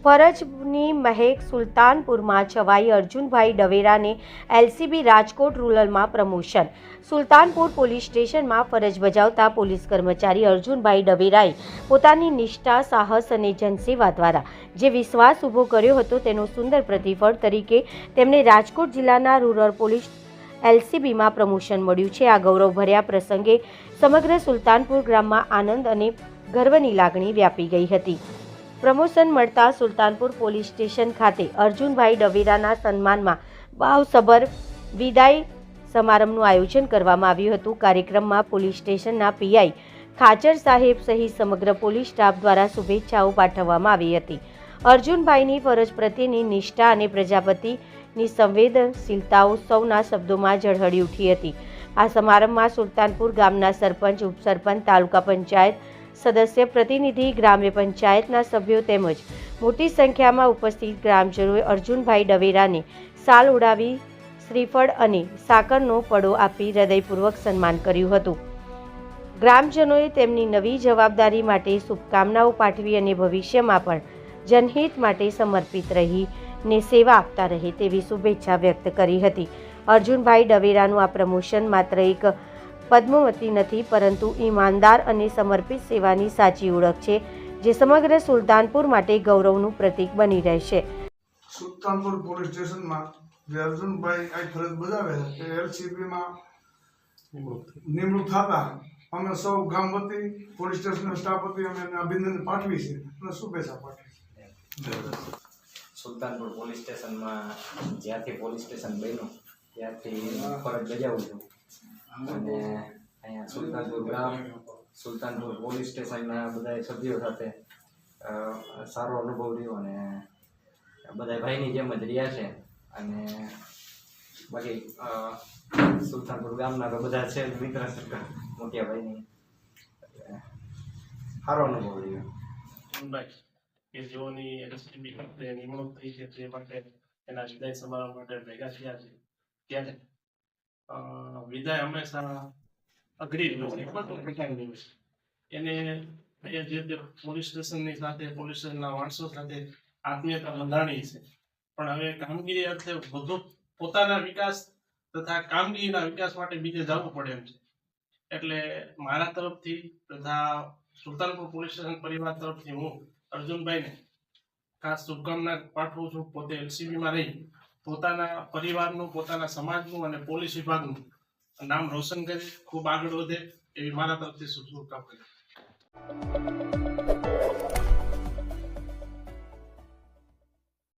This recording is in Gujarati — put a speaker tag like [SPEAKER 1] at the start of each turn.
[SPEAKER 1] ફરજની મહેક સુલતાનપુરમાં છવાઈ અર્જુનભાઈ ડવેરાને એલસીબી રાજકોટ રૂરલમાં પ્રમોશન। સુલતાનપુર પોલીસ સ્ટેશનમાં ફરજ બજાવતા પોલીસ કર્મચારી અર્જુનભાઈ ડવેરાએ પોતાની નિષ્ઠા, સાહસ અને જનસેવા દ્વારા જે વિશ્વાસ ઊભો કર્યો હતો તેનો સુંદર પ્રતિફળ તરીકે તેમને રાજકોટ જિલ્લાના રૂરલ પોલીસ એલસીબીમાં પ્રમોશન મળ્યું છે। આ ગૌરવભર્યા પ્રસંગે સમગ્ર સુલતાનપુર ગામમાં આનંદ અને ગર્વની લાગણી વ્યાપી ગઈ હતી। પ્રમોશન મળતા સુલતાનપુર પોલીસ સ્ટેશન ખાતે અર્જુનભાઈ ડવેરાના સન્માનમાં ભાવસભર વિદાય સમારંભનું આયોજન કરવામાં આવ્યું હતું। કાર્યક્રમમાં પોલીસ સ્ટેશનના પીઆઈ ખાચર સાહેબ સહિત સમગ્ર પોલીસ સ્ટાફ દ્વારા શુભેચ્છાઓ પાઠવવામાં આવી હતી। અર્જુનભાઈની ફરજ પ્રત્યેની નિષ્ઠા અને પ્રજાપતિની સંવેદનશીલતાઓ સૌના શબ્દોમાં ઝળહળી ઉઠી હતી। આ સમારંભમાં સુલતાનપુર ગામના સરપંચ, ઉપસરપંચ, તાલુકા પંચાયત સદસ્ય, પ્રતિનિધિ, ગ્રામ્ય પંચાયતના સભ્યો તેમજ મોટી સંખ્યામાં ઉપસ્થિત ગ્રામજનોએ અર્જુનભાઈ ડવેરાને શાલ ઓઢાવી શ્રીફળ અને સાકરનો પડો આપી હૃદયપૂર્વક સન્માન કર્યું હતું। ગ્રામજનોએ તેમની નવી જવાબદારી માટે શુભકામનાઓ પાઠવી અને ભવિષ્યમાં પણ જનહિત માટે સમર્પિત રહીને સેવા આપતા રહે તેવી શુભેચ્છા વ્યક્ત કરી હતી। અર્જુનભાઈ ડવેરાનું આ પ્રમોશન માત્ર એક પદ્માવતી નથી, પરંતુ ઈમાનદાર અને સમર્પિત સેવાની સાચી ઓળખ છે, જે સમગ્ર સુલતાનપુર માટે ગૌરવનું પ્રતીક બની રહેશે।
[SPEAKER 2] સુલતાનપુર પોલીસ સ્ટેશનમાં જે અર્જુનભાઈ આ ફરજ બજાવે છે એ એલસીબીમાં નિમણૂક થતા અમે સૌ ગામ વતી પોલીસ સ્ટેશનના સ્ટાફ વતી અમે અભિનંદન પાઠવી છે અને શુભેચ્છા પાઠવી।
[SPEAKER 3] સુલતાનપુર પોલીસ સ્ટેશનમાં જ્યારથી પોલીસ સ્ટેશન બન્યું ત્યારથી ફરજ બજાવું છું અને અહીંયા સુલતાનપુર ગામ, સુલતાનપુર પોલીસ સ્ટેશનના બધા સભ્યો સાથે સારો અનુભવ રહ્યો અને બધા ભાઈની જેમ જ રહ્યા છે અને બાકી સુલતાનપુર ગામના તો બધા છે મિત્ર સર્કલ મોટિયા ભાઈની સારો અનુભવ રહ્યો।
[SPEAKER 4] કે જેઓની એલસીબી ખાતે નિમણૂક થઈ છે તે માટે એના વિદાય સમારંભ માટે ભેગા થયા છે ત્યારે વિદાય હંમેશા અઘરી હોય છે, પણ પ્રકારની હોય છે। એને જે પોલીસ સ્ટેશનની સાથે પોલીસ સ્ટેશનના માણસો સાથે આત્મીયતા બંધાણી છે, પણ હવે કામગીરી અર્થે વધુ પોતાના વિકાસ તથા કામગીરીના વિકાસ માટે બીજે જવું પડે એમ છે। એટલે મારા તરફથી તથા સુલતાનપુર પોલીસ સ્ટેશન પરિવાર તરફથી હું અર્જુનભાઈને ખાસ શુભકામના પાઠવું છું। પોતે એલસીબીમાં રહી પોતાના પરિવારનું, પોતાના સમાજનું અને પોલીસ વિભાગનું નામ રોશન કરે, ખૂબ આગળ વધે એવી મારા તરફથી શુભકામના।